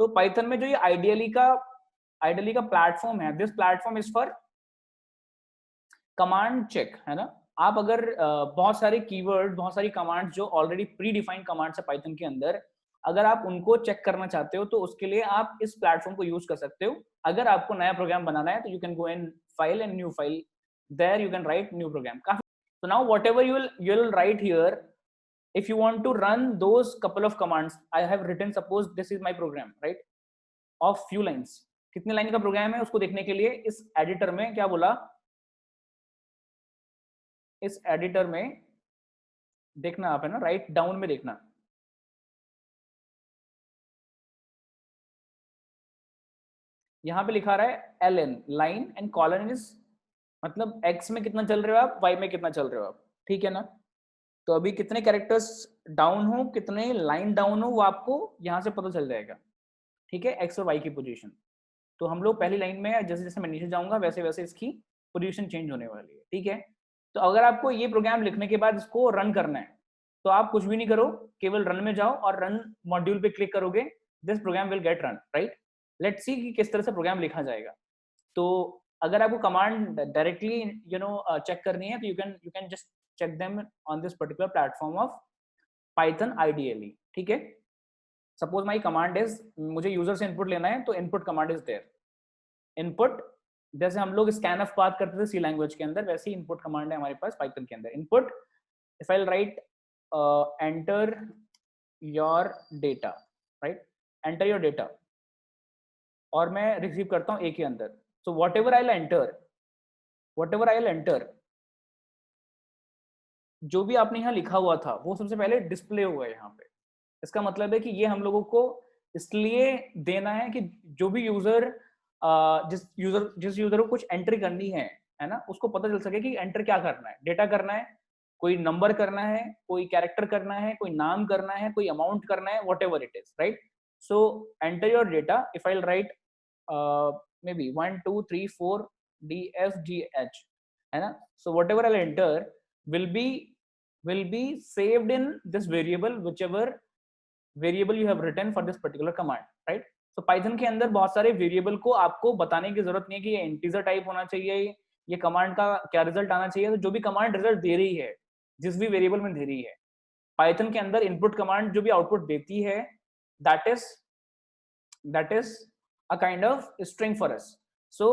तो पाइथन में जो ये आइडियली का प्लेटफॉर्म है, this platform is for command check, है ना। आप अगर बहुत सारे कीवर्ड, बहुत सारी कमांड्स जो ऑलरेडी प्री डिफाइंड कमांड्स है पाइथन के अंदर, अगर आप उनको चेक करना चाहते हो तो उसके लिए आप इस प्लेटफॉर्म को यूज कर सकते हो। अगर आपको नया प्रोग्राम बनाना है तो you can go in file and new file, there you can write new program. काफी, so now whatever you will write here, if you want to run those couple of commands I have written, suppose this is my program, right, of few lines, कितने line का programme है उसको देखने के लिए इस editor में क्या बोला, इस एडिटर में देखना आप, है ना, राइट डाउन में देखना, यहां पे लिखा रहा है ln, line, and colon is मतलब x में कितना चल रहे हो आप, y में कितना चल रहे हो आप, ठीक है ना। तो अभी कितने कैरेक्टर्स डाउन हो, कितने लाइन डाउन हो, वो आपको यहां से पता चल जाएगा, ठीक है, x और y की पोजीशन। तो हम लोग पहली लाइन में जैसे जैसे मैं नीचे जाऊंगा वैसे वैसे इसकी पोजीशन चेंज होने वाली है, ठीक है। तो अगर आपको ये प्रोग्राम लिखने के बाद इसको रन करना है तो आप कुछ भी नहीं करो, केवल रन में जाओ और रन मॉड्यूल पे क्लिक करोगे, this program will get run, right. Let's see कि किस तरह से प्रोग्राम लिखा जाएगा। तो अगर आपको कमांड डायरेक्टली चेक करनी है तो you can just check them on this particular platform of Python ideally, ठीक है। सपोज माई कमांड इज, मुझे यूजर से इनपुट लेना है तो input command is there, input, जैसे हम लोग स्कैन ऑफ बात करते थे सी लैंग्वेज के अंदर, वैसे ही इनपुट कमांड है हमारे पास पाइथन के अंदर। Input, if I right enter your data, right, enter your data, और मैं रिसीव करता हूँ ए के अंदर। So what ever I enter, जो भी आपने यहाँ लिखा हुआ था वो सबसे पहले डिस्प्ले हुआ है यहाँ पे। इसका मतलब है कि ये हम लोगों को इसलिए देना है कि जो भी यूजर जिस यूजर को कुछ एंट्री करनी है ना, उसको पता चल सके कि एंटर क्या करना है, डेटा करना है, कोई नंबर करना है, कोई कैरेक्टर करना है, कोई नाम करना है, कोई अमाउंट करना है, what ever it is, right. So enter your data, if I right may be 1 2 3 4 DFGH, है ना। So what ever I enter will be saved in this variable, whichever variable you have written for this particular command, right. So python के अंदर बहुत सारे variable को आपको बताने की जरूरत नहीं है कि ये इंटीजर टाइप होना चाहिए, ये कमांड का क्या रिजल्ट आना चाहिए। तो जो भी कमांड रिजल्ट दे रही है, जिस भी वेरिएबल में दे रही है, पाइथन के अंदर इनपुट कमांड जो भी आउटपुट देती है, that is a kind of string for us. So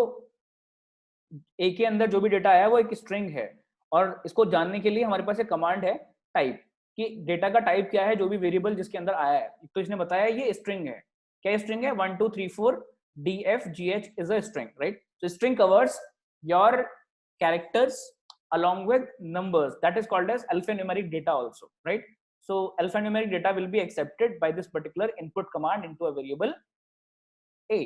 A के अंदर जो भी डेटा आया वो एक स्ट्रिंग है, और इसको जानने के लिए हमारे पास एक कमांड है टाइप, कि डेटा का टाइप क्या है, जो भी वेरिएबल जिसके अंदर आया है। तो इसने बताया ये स्ट्रिंग है। क्या स्ट्रिंग है? 1 2 3 4 DFGH is a string, right. So string covers your characters along with numbers, that is called as alphanumeric data also, right. So alphanumeric data will be accepted by this particular input command into a variable a।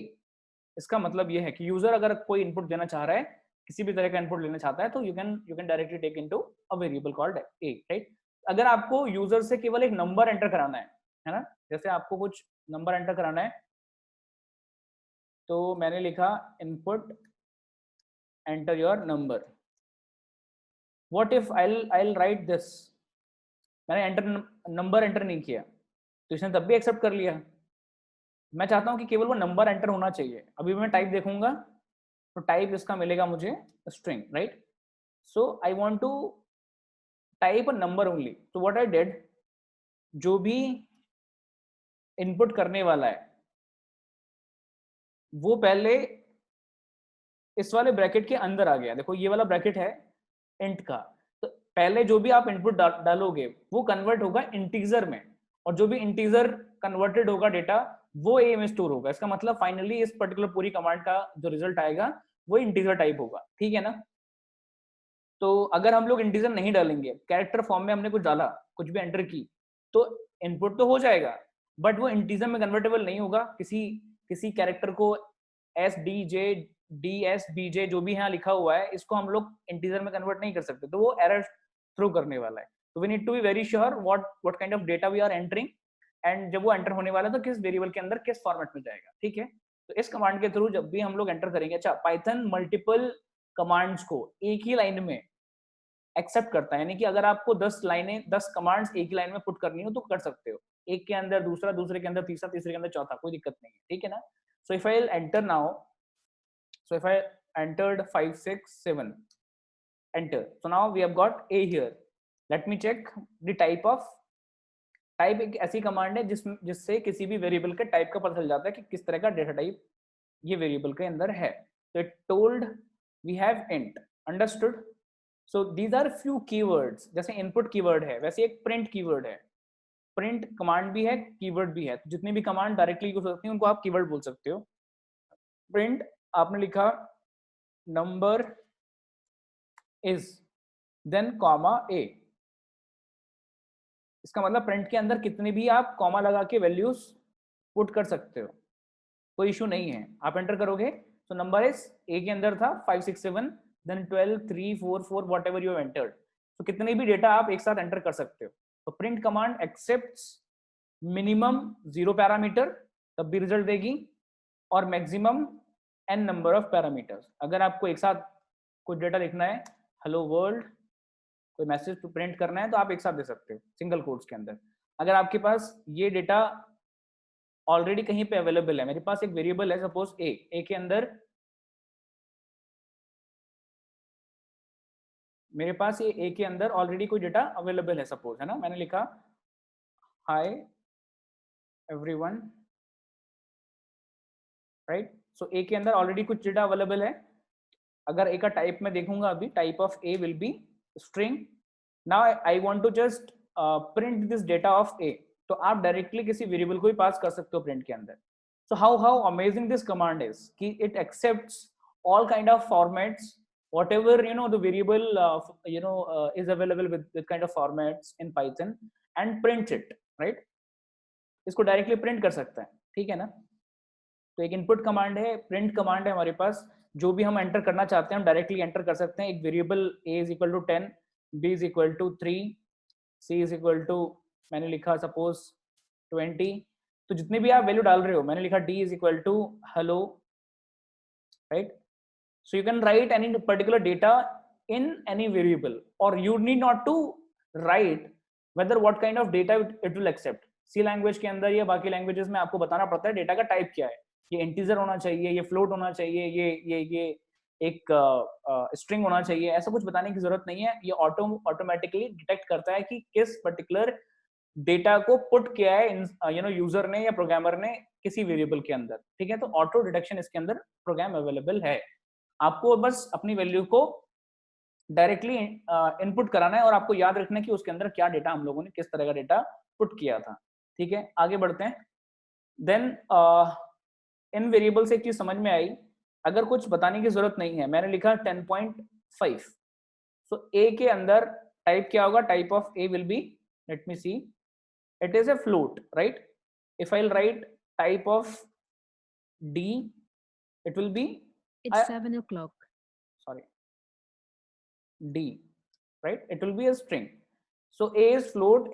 इसका मतलब ये है कि user अगर कोई input देना चाह रहा है, किसी भी तरह का इनपुट लेना चाहता है, तो you can directly take into a variable called a, right. अगर आपको यूजर से केवल एक नंबर एंटर कराना है ना, जैसे आपको कुछ नंबर एंटर कराना है, तो मैंने लिखा input enter your number. What if I right this, मैंने नंबर एंटर नहीं किया, तो इसने तब भी एक्सेप्ट कर लिया। मैं चाहता हूं कि केवल वो नंबर एंटर होना चाहिए। अभी मैं टाइप देखूंगा तो टाइप इसका मिलेगा मुझे string, right. So I want to type a number only. तो व्हाट आई डिड, जो भी इनपुट करने वाला है वो पहले इस वाले ब्रैकेट के अंदर आ गया। देखो ये वाला ब्रैकेट है इंट का, तो पहले जो भी आप इनपुट डालोगे वो कन्वर्ट होगा इंटीजर में, और जो भी इंटीजर कन्वर्टेड होगा डेटा वो ए में स्टोर होगा। इसका मतलब फाइनली इस पर्टिकुलर पूरी कमांड का जो रिजल्ट आएगा वो इंटीजर टाइप होगा, ठीक है ना। तो अगर हम लोग इंटीजर नहीं डालेंगे, कैरेक्टर फॉर्म में हमने कुछ डाला, कुछ भी एंटर की, तो इनपुट तो हो जाएगा बट वो इंटीजर में कन्वर्टेबल नहीं होगा। किसी कैरेक्टर को SDJ, DSBJ जो भी यहाँ लिखा हुआ है, इसको हम लोग इंटीजर में कन्वर्ट नहीं कर सकते, तो वो एरर थ्रो करने वाला है। तो we need to be very sure what kind of data we are entering, and जब वो एंटर होने वाला है तो किस वेरिएबल के अंदर किस फॉर्मेट में जाएगा, ठीक है। तो इस कमांड के थ्रू जब भी हम लोग एंटर करेंगे, अच्छा पाइथन मल्टीपल कमांड्स को एक ही लाइन में एक्सेप्ट करता है, यानी कि अगर आपको 10 कमांड्स एक ही लाइन में पुट करनी हो तो कर सकते हो। एक के अंदर दूसरा, दूसरे के अंदर तीसरा, तीसरे के अंदर चौथा, कोई दिक्कत नहीं है, ठीक है ना। So if I enter now, so if I entered 5 6 7, enter, so now we have got a here. Let me check the type of, type एक ऐसी कमांड है जिससे किसी भी वेरिएबल के टाइप का पता चल जाता है कि किस तरह का डेटा टाइप ये वेरिएबल के अंदर है। तो it told we have int, understood. So these are few keywords, जैसे इनपुट कीवर्ड है वैसे एक प्रिंट कीवर्ड है, प्रिंट कमांड भी है, कीवर्ड भी है। तो जितनी भी कमांड डायरेक्टली यूज होती है उनको आप कीवर्ड बोल सकते हो। प्रिंट आपने लिखा नंबर इज, देन कॉमा ए, इसका मतलब प्रिंट के अंदर कितने भी आप कॉमा लगा के वैल्यूज पुट कर सकते हो, कोई इशू नहीं है। आप एंटर करोगे तो नंबर इज ए के अंदर था 5 6 7, then 12 3 4 4 whatever you entered, तो कितने भी डेटा आप एक साथ एंटर कर सकते हो। तो print command accepts minimum 0 parameter तब भी रिजल्ट देगी, और maximum n number of parameters. अगर आपको एक साथ कुछ डेटा लिखना है, हेलो वर्ल्ड, कोई मैसेज प्रिंट करना है, तो आप एक साथ दे सकते हो सिंगल कोट्स के अंदर। अगर आपके पास ये डेटा ऑलरेडी कहीं पे अवेलेबल है, मेरे पास एक वेरिएबल है सपोज ए के अंदर, मेरे पास ये ए के अंदर ऑलरेडी कोई डेटा अवेलेबल है सपोज, है ना। मैंने लिखा hi everyone, right. So A के अंदर ऑलरेडी कुछ डेटा अवेलेबल है। अगर ए का टाइप में देखूंगा अभी, type of A will be string. Now I want to just print this data of A, तो आप डायरेक्टली किसी वेरिएबल को भी पास कर सकते हो प्रिंट के अंदर। So how amazing this command is कि it accepts all kind of formats, whatever the variable is available with kind of formats in Python, and prints it, right। इसको डायरेक्टली प्रिंट कर सकता है, ठीक है ना। तो एक इनपुट कमांड है, प्रिंट कमांड है हमारे पास, जो भी हम एंटर करना चाहते हैं हम डायरेक्टली एंटर कर सकते हैं। एक variable a is equal to 10, b is equal to 3, c is equal to, मैंने लिखा सपोज 20, तो जितने भी आप वैल्यू डाल रहे हो, मैंने लिखा d is equal to hello, right. So you can write any particular data in any variable, or you need not to write whether what kind of data it will accept. C language के अंदर या बाकी languages में आपको बताना पड़ता है data का टाइप क्या है, ये इंटीजर होना चाहिए, ये फ्लोट होना चाहिए, ये एक स्ट्रिंग होना चाहिए, ऐसा कुछ बताने की जरूरत नहीं है। ये ऑटोमेटिकली डिटेक्ट करता है कि किस पर्टिकुलर डेटा को पुट किया है यूजर ने या प्रोग्रामर ने किसी वेरिएबल के अंदर, ठीक है। तो ऑटो डिटेक्शन इसके अंदर प्रोग्राम अवेलेबल है। आपको बस अपनी वैल्यू को डायरेक्टली इनपुट कराना है, और आपको याद रखना है कि उसके अंदर क्या डेटा हम लोगों ने किस तरह का डेटा पुट किया था, ठीक है। आगे बढ़ते हैं। देन इन वेरिएबल से एक चीज समझ में आई, अगर कुछ बताने की जरूरत नहीं है, मैंने लिखा 10.5, सो ए के अंदर टाइप क्या होगा, type of A will be, let me see, it is a float, right. If I write type of d, it will be It's 7 o'clock. Sorry, D, right, it will be a string. So A is float,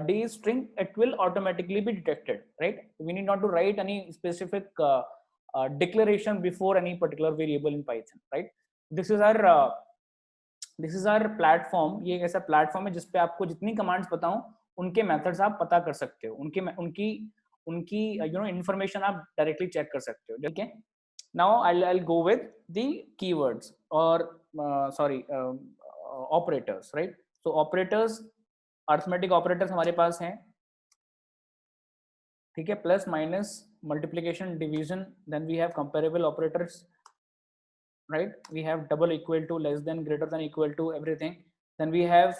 D is string, it will automatically be detected, right. We need not to write any specific declaration before any particular variable in Python, right। this is our platform। ये एक ऐसा platform है जिसपे आपको जितनी commands बताऊं उनके methods आप पता कर सकते हो, उनकी इंफॉर्मेशन आप डायरेक्टली चेक कर सकते हो, ठीक है। Now I'll go with the keywords, or operators, right। So operators, arithmetic operators हमारे पास हैं, ठीक है, plus minus multiplication division, then we have comparable operators, right, we have double, equal to, less than, greater than, equal to, everything, then we have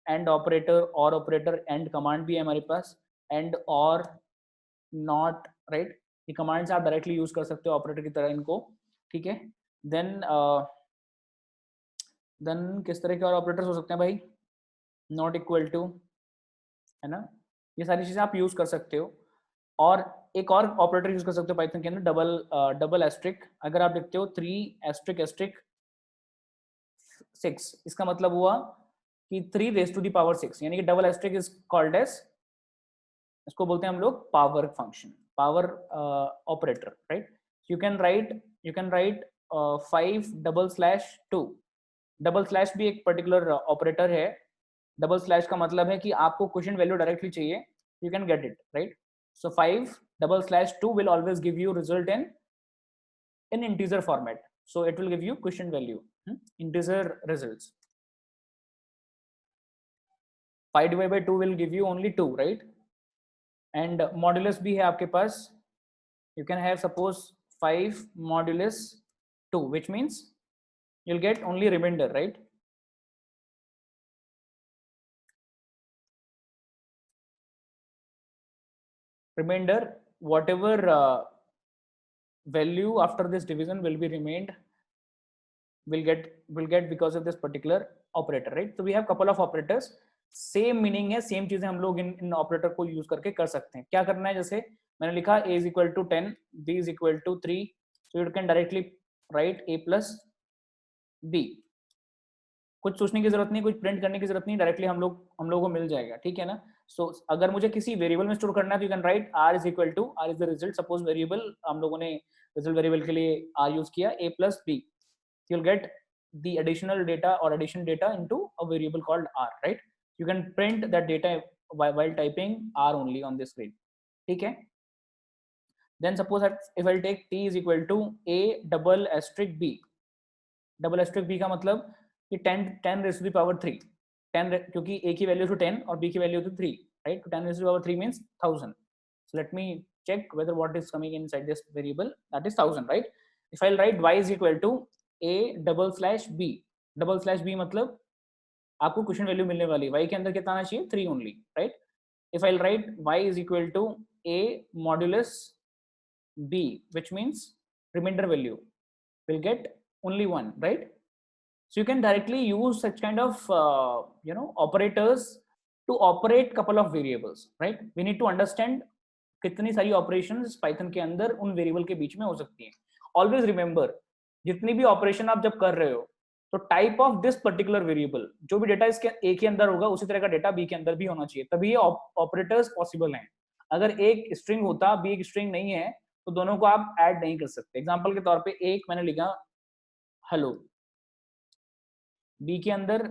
and operator, or operator, and command भी है हमारे पास, and, or, not, right। ये commands आप directly use कर सकते हो operator की तरह इनको, ठीक है। देन किस तरह के और ऑपरेटर्स हो सकते हैं भाई, नॉट इक्वल टू, है ना, ये सारी चीजें आप यूज कर सकते हो। और एक और ऑपरेटर यूज कर सकते हो पाइथन के अंदर, डबल एस्ट्रिक। अगर आप लिखते हो 3 एस्ट्रिक एस्ट्रिक 6, इसका मतलब हुआ कि 3 रेज टू द पावर 6, यानी कि double asterisk is called as, इसको बोलते हैं हम लोग power function, power operator, right. You can write 5/2। Double slash भी एक पर्टिकुलर ऑपरेटर है। डबल स्लैश का मतलब है कि आपको क्वोशिएंट वैल्यू डायरेक्टली चाहिए, you can get it, right? So 5/2 will always give you result in integer format, so it will give you quotient value, integer results. 5/2 will give you only 2, right? And modulus भी है आपके पास, you can have suppose 5 modulus 2, which means you'll get only remainder, right? Remainder, whatever value after this division will be remained, will get because of this particular operator, right? So we have couple of operators, same meaning है, same चीजें हम लोग इन operator को use करके कर सकते हैं. क्या करना है, जैसे मैंने लिखा a is equal to 10, b is equal to 3, so you can directly write a plus b. कुछ सोचने की जरूरत नहीं, कुछ प्रिंट करने की जरूरत नहीं, डायरेक्टली हम लोगों को मिल जाएगा, ठीक है ना. सो अगर मुझे किसी वेरिएबल में स्टोर करना है तो you can right r is equal to, r is the result, suppose variable हम लोगों ने रिजल्ट वेरिएबल के लिए r यूज किया, a plus b, you'll get the additional data or addition data into a variable called r, right? You can print that data while typing r only on this screen, ठीक है. Then suppose that if I'll take t is equal to a double asterisk b, double asterisk b का मतलब कि 10 raised to the power 3, 10 क्योंकि a की value तो 10 और b की वैल्यू तो 3, right? So 10 raised to the power 3 means 1000. So let me check whether what is coming inside this variable, that is 1000, right? If I'll write y is equal to a double slash b मतलब आपको question value मिलने वाली, y के अंदर कितना आना चाहिए, 3 only, right. If I write y is equal to a modulus b, which means remainder value will get only 1, right? So you can directly use such kind of operators to operate couple of variables, right? We need to understand कितनी सारी operations Python के अंदर उन variable के बीच में हो सकती हैं. ऑलवेज रिमेंबर, जितनी भी ऑपरेशन आप जब कर रहे हो तो type of this particular variable, जो भी डेटा इसके ए के अंदर होगा उसी तरह का डेटा बी के अंदर भी होना चाहिए, तभी ये ऑपरेटर्स पॉसिबल हैं. अगर एक स्ट्रिंग होता बी एक स्ट्रिंग नहीं है तो दोनों को आप ऐड नहीं कर सकते. एग्जांपल के तौर पे एक मैंने लिखा हेलो, बी के अंदर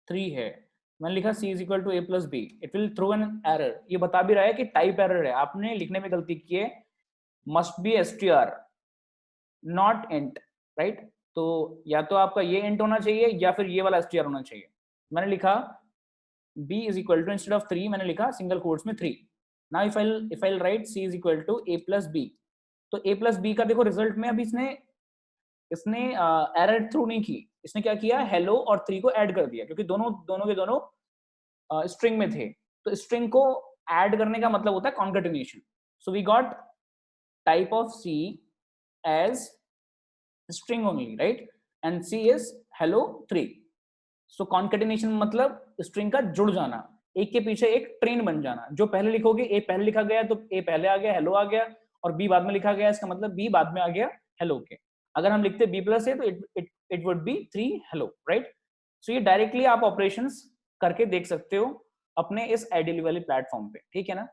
3 है, मैंने लिखा c is equal to a plus b, it will throw an error. ये बता भी रहा है कि टाइप एरर है, आपने लिखने में गलती की है, must be str not int, right? तो या तो आपका ये int होना चाहिए या फिर ये वाला str होना चाहिए. मैंने लिखा b is equal to, instead of 3 मैंने लिखा सिंगल कोट्स में 3. now if I'll write c is equal to a plus b, तो a plus b का देखो रिजल्ट में अभी इसने एरर थ्रू नहीं की, इसने क्या किया, हेलो और 3 को ऐड कर दिया, क्योंकि दोनों के दोनों स्ट्रिंग में थे. तो स्ट्रिंग को ऐड करने का मतलब होता है concatenation. So we got type of c as string only, right? And c is hello 3. सो कॉन्केटिनेशन मतलब स्ट्रिंग का जुड़ जाना, एक के पीछे एक ट्रेन बन जाना. जो पहले लिखोगे, ए पहले लिखा गया तो ए पहले आ गया, हेलो आ गया, और बी बाद में लिखा गया, इसका मतलब बी बाद में आ गया हेलो के. अगर हम लिखते बी प्लस ए तो it would be 3 hello, right? So ये डायरेक्टली आप ऑपरेशंस करके देख सकते हो अपने इस आइडियल वाले प्लेटफॉर्म पे, ठीक है ना.